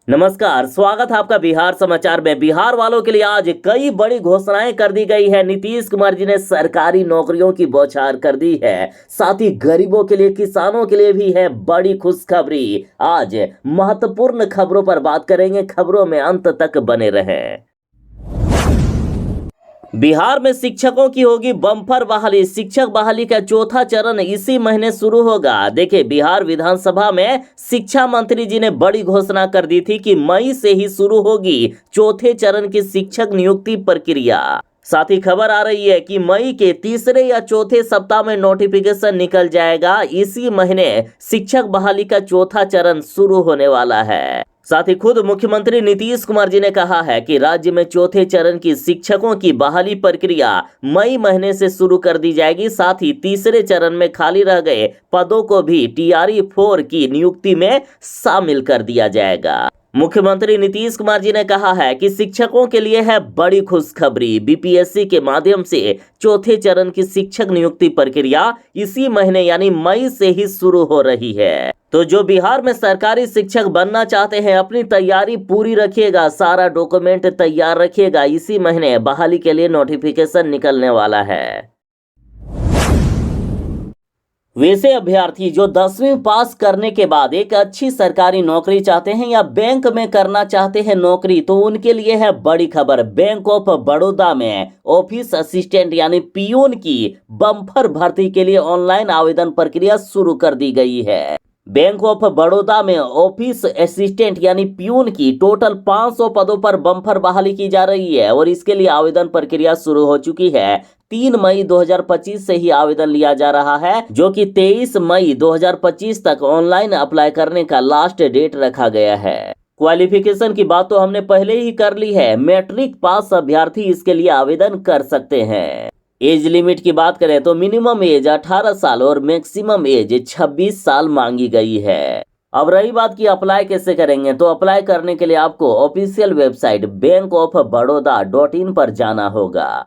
नमस्कार, स्वागत है आपका बिहार समाचार में। बिहार वालों के लिए आज कई बड़ी घोषणाएं कर दी गई है। नीतीश कुमार जी ने सरकारी नौकरियों की बौछार कर दी है। साथ ही गरीबों के लिए, किसानों के लिए भी है बड़ी खुशखबरी। आज महत्वपूर्ण खबरों पर बात करेंगे, खबरों में अंत तक बने रहें। बिहार में शिक्षकों की होगी बम्पर बहाली। शिक्षक बहाली का चौथा चरण इसी महीने शुरू होगा। देखिए, बिहार विधानसभा में शिक्षा मंत्री जी ने बड़ी घोषणा कर दी थी कि मई से ही शुरू होगी चौथे चरण की शिक्षक नियुक्ति प्रक्रिया। साथ ही खबर आ रही है कि मई के तीसरे या चौथे सप्ताह में नोटिफिकेशन निकल जाएगा। इसी महीने शिक्षक बहाली का चौथा चरण शुरू होने वाला है। साथ ही खुद मुख्यमंत्री नीतीश कुमार जी ने कहा है कि राज्य में चौथे चरण की शिक्षकों की बहाली प्रक्रिया मई महीने से शुरू कर दी जाएगी। साथ ही तीसरे चरण में खाली रह गए पदों को भी TRE 4 की नियुक्ति में शामिल कर दिया जाएगा। मुख्यमंत्री नीतीश कुमार जी ने कहा है कि शिक्षकों के लिए है बड़ी खुशखबरी। BPSC के माध्यम से चौथे चरण की शिक्षक नियुक्ति प्रक्रिया इसी महीने यानी मई से ही शुरू हो रही है। तो जो बिहार में सरकारी शिक्षक बनना चाहते हैं, अपनी तैयारी पूरी रखिएगा, सारा डॉक्यूमेंट तैयार रखिएगा। इसी महीने बहाली के लिए नोटिफिकेशन निकलने वाला है। वैसे अभ्यर्थी जो 10वीं पास करने के बाद एक अच्छी सरकारी नौकरी चाहते हैं या बैंक में करना चाहते हैं नौकरी, तो उनके लिए है बड़ी खबर। बैंक ऑफ बड़ौदा में ऑफिस असिस्टेंट यानी पियून की बम्पर भर्ती के लिए ऑनलाइन आवेदन प्रक्रिया शुरू कर दी गई है। बैंक ऑफ बड़ौदा में ऑफिस असिस्टेंट यानी पियून की टोटल 500 पदों पर बम्पर बहाली की जा रही है और इसके लिए आवेदन प्रक्रिया शुरू हो चुकी है। 3 मई 2025 से ही आवेदन लिया जा रहा है, जो कि 23 मई 2025 तक ऑनलाइन अप्लाई करने का लास्ट डेट रखा गया है। क्वालिफिकेशन की बात तो हमने पहले ही कर ली है। मैट्रिक पास अभ्यर्थी इसके लिए आवेदन कर सकते हैं। एज लिमिट की बात करें तो मिनिमम एज 18 साल और मैक्सिमम एज 26 साल मांगी गई है। अब रही बात कि अप्लाई कैसे करेंगे, तो अप्लाई करने के लिए आपको ऑफिशियल वेबसाइट bankofbaroda.in पर जाना होगा।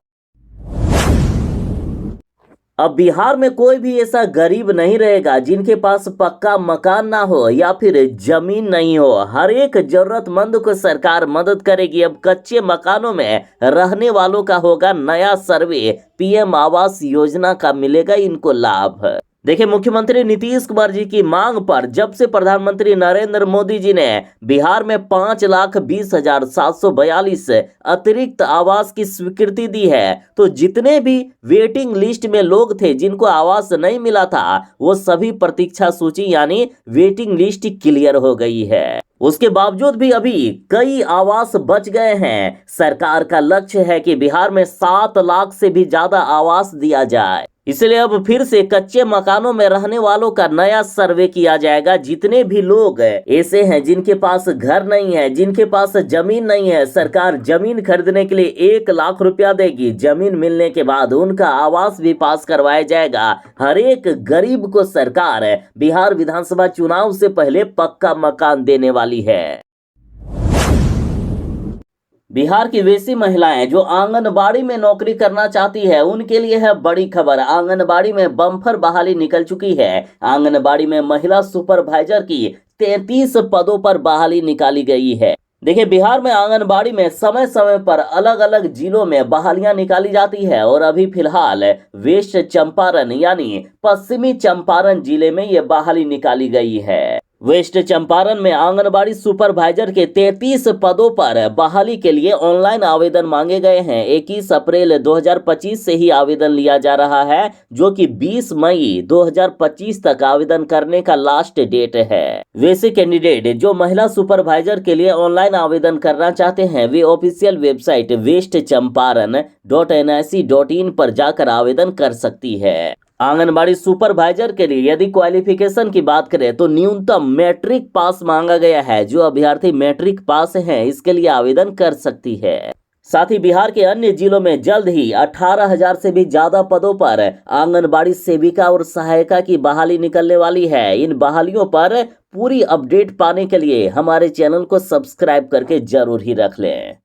अब बिहार में कोई भी ऐसा गरीब नहीं रहेगा जिनके पास पक्का मकान ना हो या फिर जमीन नहीं हो। हर एक जरूरतमंद को सरकार मदद करेगी। अब कच्चे मकानों में रहने वालों का होगा नया सर्वे। PM आवास योजना का मिलेगा इनको लाभ। देखिए, मुख्यमंत्री नीतीश कुमार जी की मांग पर जब से प्रधानमंत्री नरेंद्र मोदी जी ने बिहार में 5,20,742 अतिरिक्त आवास की स्वीकृति दी है, तो जितने भी वेटिंग लिस्ट में लोग थे जिनको आवास नहीं मिला था, वो सभी प्रतीक्षा सूची यानी वेटिंग लिस्ट क्लियर हो गई है। उसके बावजूद भी अभी कई आवास बच गए हैं। सरकार का लक्ष्य है कि बिहार में 7 लाख से भी ज्यादा आवास दिया जाए। इसलिए अब फिर से कच्चे मकानों में रहने वालों का नया सर्वे किया जाएगा। जितने भी लोग ऐसे हैं जिनके पास घर नहीं है, जिनके पास जमीन नहीं है, सरकार जमीन खरीदने के लिए 1 लाख रुपया देगी। जमीन मिलने के बाद उनका आवास भी पास करवाया जाएगा। हर एक गरीब को सरकार बिहार विधानसभा चुनाव से पहले पक्का मकान देने वाली है। बिहार की वैसी महिलाएं जो आंगनबाड़ी में नौकरी करना चाहती है, उनके लिए है बड़ी खबर। आंगनबाड़ी में बम्पर बहाली निकल चुकी है। आंगनबाड़ी में महिला सुपरवाइजर की 33 पदों पर बहाली निकाली गई है। देखिए, बिहार में आंगनबाड़ी में समय समय पर अलग अलग जिलों में बहालियां निकाली जाती है और अभी फिलहाल वेस्ट चंपारण यानी पश्चिमी चंपारण जिले में ये बहाली निकाली गई है। वेस्ट चंपारण में आंगनबाड़ी सुपरवाइजर के 33 पदों पर बहाली के लिए ऑनलाइन आवेदन मांगे गए हैं। 21 अप्रैल 2025 से ही आवेदन लिया जा रहा है, जो कि 20 मई 2025 तक आवेदन करने का लास्ट डेट है। वैसे कैंडिडेट जो महिला सुपरवाइजर के लिए ऑनलाइन आवेदन करना चाहते हैं, वे ऑफिशियल वेबसाइट westchamparan.nic.in पर जाकर आवेदन कर सकती है। आंगनबाड़ी सुपरवाइजर के लिए यदि क्वालिफिकेशन की बात करें तो न्यूनतम मैट्रिक पास मांगा गया है। जो अभ्यर्थी मैट्रिक पास हैं, इसके लिए आवेदन कर सकती है। साथ ही बिहार के अन्य जिलों में जल्द ही 18,000 से भी ज्यादा पदों पर आंगनबाड़ी सेविका और सहायिका की बहाली निकलने वाली है। इन बहालियों पर पूरी अपडेट पाने के लिए हमारे चैनल को सब्सक्राइब करके जरूर ही रख लें।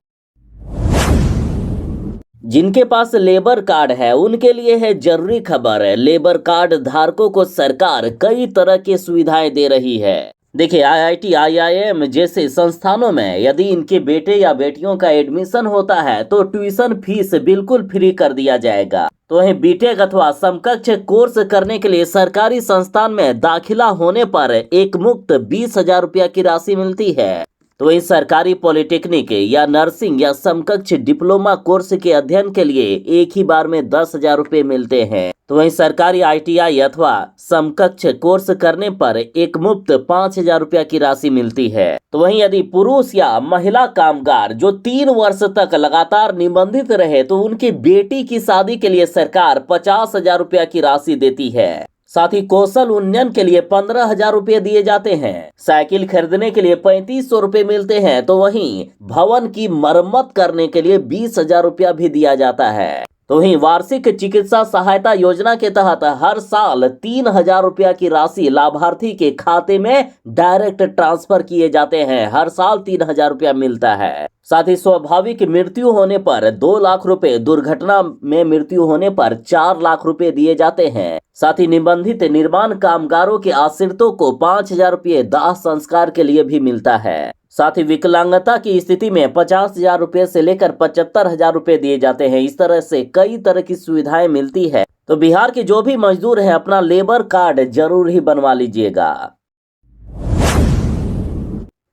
जिनके पास लेबर कार्ड है उनके लिए है जरूरी खबर। लेबर कार्ड धारकों को सरकार कई तरह की सुविधाएं दे रही है। देखिए IIT IIM जैसे संस्थानों में यदि इनके बेटे या बेटियों का एडमिशन होता है तो ट्यूशन फीस बिल्कुल फ्री कर दिया जाएगा। तो वहीं बीटेक अथवा समकक्ष कोर्स करने के लिए सरकारी संस्थान में दाखिला होने पर एक मुक्त 20,000 रुपया की राशि मिलती है। तो वहीं सरकारी पॉलिटेक्निक या नर्सिंग या समकक्ष डिप्लोमा कोर्स के अध्ययन के लिए एक ही बार में 10,000 रुपये मिलते हैं। तो वहीं सरकारी ITI अथवा समकक्ष कोर्स करने पर एक मुफ्त 5,000 रुपया की राशि मिलती है। तो वहीं यदि पुरुष या महिला कामगार जो 3 वर्ष तक लगातार निबंधित रहे तो उनकी बेटी की शादी के लिए सरकार 50,000 रुपया की राशि देती है। साथ ही कौशल उन्नयन के लिए 15,000 रुपये दिए जाते हैं। साइकिल खरीदने के लिए 3500 रुपये मिलते हैं। तो वहीं भवन की मरम्मत करने के लिए 20,000 रुपया भी दिया जाता है। तो वहीं वार्षिक चिकित्सा सहायता योजना के तहत हर साल 3,000 रुपया की राशि लाभार्थी के खाते में डायरेक्ट ट्रांसफर किए जाते हैं। हर साल 3,000 रुपया मिलता है। साथ ही स्वाभाविक मृत्यु होने पर 2 लाख रुपए, दुर्घटना में मृत्यु होने पर 4 लाख रुपए दिए जाते हैं। साथ ही निबंधित निर्माण कामगारों के आश्रितों को 5,000 रुपये दाह संस्कार के लिए भी मिलता है। साथ ही विकलांगता की स्थिति में 50,000 रुपये से लेकर 75,000 रुपये दिए जाते हैं। इस तरह से कई तरह की सुविधाएं मिलती है। तो बिहार के जो भी मजदूर हैं अपना लेबर कार्ड जरूर ही बनवा लीजिएगा।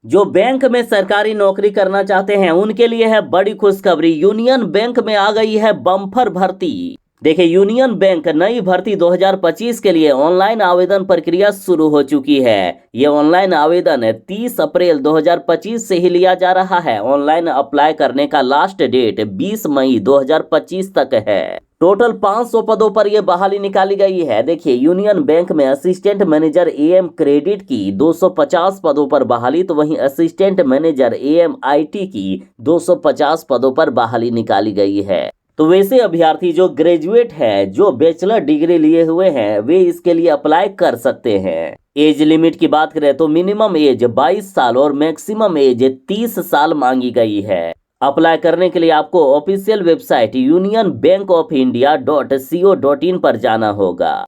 जो बैंक में सरकारी नौकरी करना चाहते हैं उनके लिए है बड़ी खुशखबरी। यूनियन बैंक में आ गई है बम्पर भर्ती। देखिए यूनियन बैंक नई भर्ती 2025 के लिए ऑनलाइन आवेदन प्रक्रिया शुरू हो चुकी है। ये ऑनलाइन आवेदन 30 अप्रैल 2025 से ही लिया जा रहा है। ऑनलाइन अप्लाई करने का लास्ट डेट 20 मई 2025 तक है। टोटल 500 पदों पर यह बहाली निकाली गई है। देखिए यूनियन बैंक में असिस्टेंट मैनेजर AM क्रेडिट की 250 पदों पर बहाली, तो वहीं असिस्टेंट मैनेजर AM IT की 250 पदों पर बहाली निकाली गई है। तो वैसे अभ्यर्थी जो ग्रेजुएट है, जो बैचलर डिग्री लिए हुए हैं, वे इसके लिए अप्लाई कर सकते हैं। एज लिमिट की बात करें तो मिनिमम एज 22 साल और मैक्सिमम एज 30 साल मांगी गई है। अप्लाई करने के लिए आपको ऑफिशियल वेबसाइट unionbankofindia.co.in पर जाना होगा।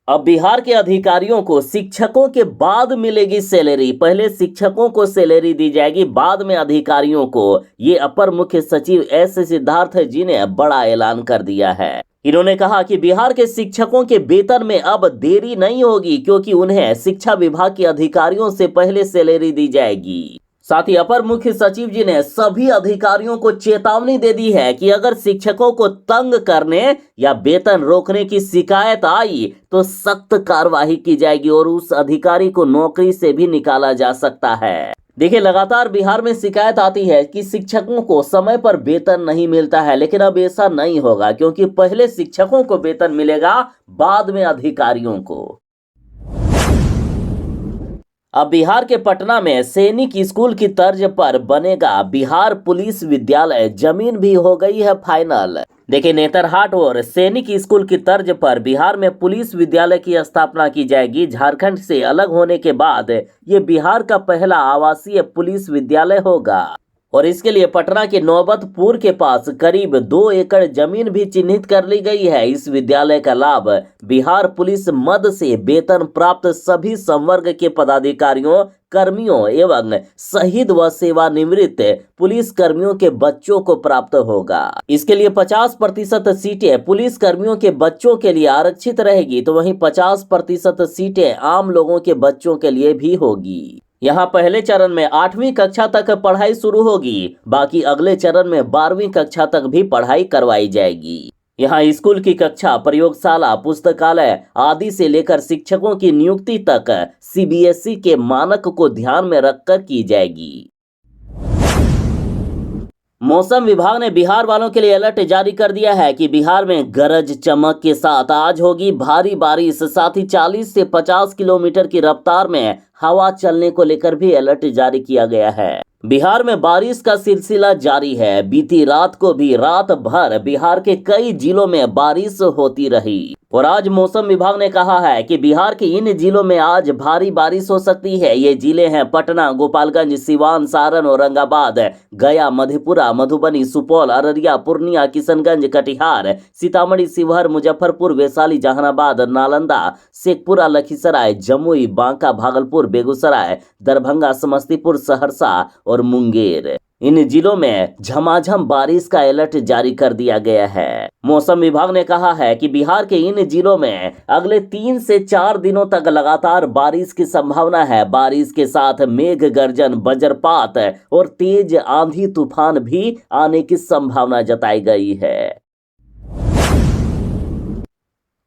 अब बिहार के अधिकारियों को शिक्षकों के बाद मिलेगी सैलरी। पहले शिक्षकों को सैलरी दी जाएगी, बाद में अधिकारियों को। ये अपर मुख्य सचिव S सिद्धार्थ जी ने बड़ा ऐलान कर दिया है। इन्होंने कहा कि बिहार के शिक्षकों के वेतन में अब देरी नहीं होगी, क्योंकि उन्हें शिक्षा विभाग के अधिकारियों से पहले सैलरी दी जाएगी। साथ ही अपर मुख्य सचिव जी ने सभी अधिकारियों को चेतावनी दे दी है कि अगर शिक्षकों को तंग करने या वेतन रोकने की शिकायत आई तो सख्त कार्रवाई की जाएगी और उस अधिकारी को नौकरी से भी निकाला जा सकता है। देखिए लगातार बिहार में शिकायत आती है कि शिक्षकों को समय पर वेतन नहीं मिलता है, लेकिन अब ऐसा नहीं होगा, क्योंकि पहले शिक्षकों को वेतन मिलेगा, बाद में अधिकारियों को। अब बिहार के पटना में सैनिक स्कूल की तर्ज पर बनेगा बिहार पुलिस विद्यालय। जमीन भी हो गई है फाइनल। देखिए नेतरहाट और सैनिक स्कूल की तर्ज पर बिहार में पुलिस विद्यालय की स्थापना की जाएगी। झारखंड से अलग होने के बाद ये बिहार का पहला आवासीय पुलिस विद्यालय होगा और इसके लिए पटना के नौबतपुर के पास करीब 2 एकड़ जमीन भी चिन्हित कर ली गई है। इस विद्यालय का लाभ बिहार पुलिस मद से वेतन प्राप्त सभी संवर्ग के पदाधिकारियों, कर्मियों एवं शहीद व सेवानिवृत्त पुलिस कर्मियों के बच्चों को प्राप्त होगा। इसके लिए 50% सीटें पुलिस कर्मियों के बच्चों के लिए आरक्षित रहेगी, तो वहीं 50% सीटें आम लोगों के बच्चों के लिए भी होगी। यहाँ पहले चरण में 8वीं कक्षा तक पढ़ाई शुरू होगी, बाकी अगले चरण में 12वीं कक्षा तक भी पढ़ाई करवाई जाएगी। यहाँ स्कूल की कक्षा, प्रयोगशाला, पुस्तकालय आदि से लेकर शिक्षकों की नियुक्ति तक CBSE के मानक को ध्यान में रखकर की जाएगी। मौसम विभाग ने बिहार वालों के लिए अलर्ट जारी कर दिया है कि बिहार में गरज चमक के साथ आज होगी भारी बारिश। साथ ही 40 से 50 किलोमीटर की रफ्तार में हवा चलने को लेकर भी अलर्ट जारी किया गया है। बिहार में बारिश का सिलसिला जारी है। बीती रात को भी रात भर बिहार के कई जिलों में बारिश होती रही और आज मौसम विभाग ने कहा है कि बिहार के इन जिलों में आज भारी बारिश हो सकती है। ये जिले हैं पटना, गोपालगंज, सिवान, सारण, औरंगाबाद, गया, मधेपुरा, मधुबनी, सुपौल, अररिया, पूर्णिया, किशनगंज, कटिहार, सीतामढ़ी, शिवहर, मुजफ्फरपुर, वैशाली, जहानाबाद, नालंदा, शेखपुरा, लखीसराय, जमुई, बांका, भागलपुर, बेगूसराय, दरभंगा, समस्तीपुर, सहरसा और मुंगेर। इन जिलों में झमाझम बारिश का अलर्ट जारी कर दिया गया है। मौसम विभाग ने कहा है कि बिहार के इन जिलों में अगले 3 से 4 दिनों तक लगातार बारिश की संभावना है। बारिश के साथ मेघ गर्जन, वज्रपात और तेज आंधी तूफान भी आने की संभावना जताई गई है।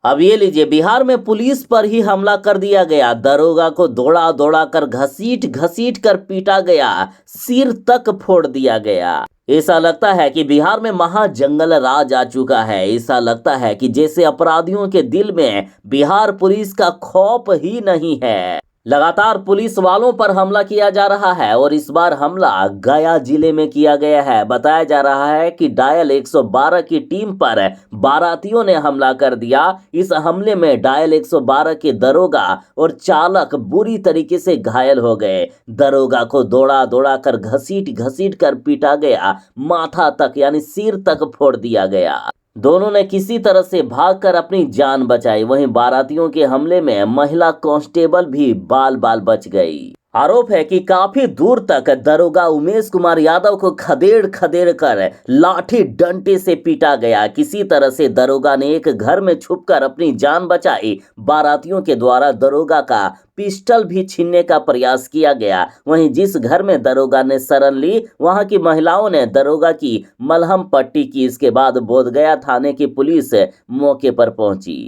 अब ये लीजिए, बिहार में पुलिस पर ही हमला कर दिया गया। दरोगा को दौड़ा दौड़ा कर घसीट घसीट कर पीटा गया, सिर तक फोड़ दिया गया। ऐसा लगता है कि बिहार में महाजंगल राज आ चुका है। ऐसा लगता है कि जैसे अपराधियों के दिल में बिहार पुलिस का खौफ ही नहीं है। लगातार पुलिस वालों पर हमला किया जा रहा है और इस बार हमला गया जिले में किया गया है। बताया जा रहा है कि डायल 112 की टीम पर बारातियों ने हमला कर दिया। इस हमले में डायल 112 के दरोगा और चालक बुरी तरीके से घायल हो गए। दरोगा को दौड़ा दौड़ा कर घसीट घसीट कर पीटा गया, माथा तक यानी सिर तक फोड़ दिया गया। दोनों ने किसी तरह से भागकर अपनी जान बचाई। वहीं बारातियों के हमले में महिला कांस्टेबल भी बाल बाल बच गई। आरोप है कि काफी दूर तक दरोगा उमेश कुमार यादव को खदेड़ खदेड़ कर लाठी डंडे से पीटा गया। किसी तरह से दरोगा ने एक घर में छुपकर अपनी जान बचाई। बारातियों के द्वारा दरोगा का पिस्टल भी छीनने का प्रयास किया गया। वहीं जिस घर में दरोगा ने शरण ली, वहां की महिलाओं ने दरोगा की मलहम पट्टी की। इसके बाद बोधगया थाने की पुलिस मौके पर पहुंची।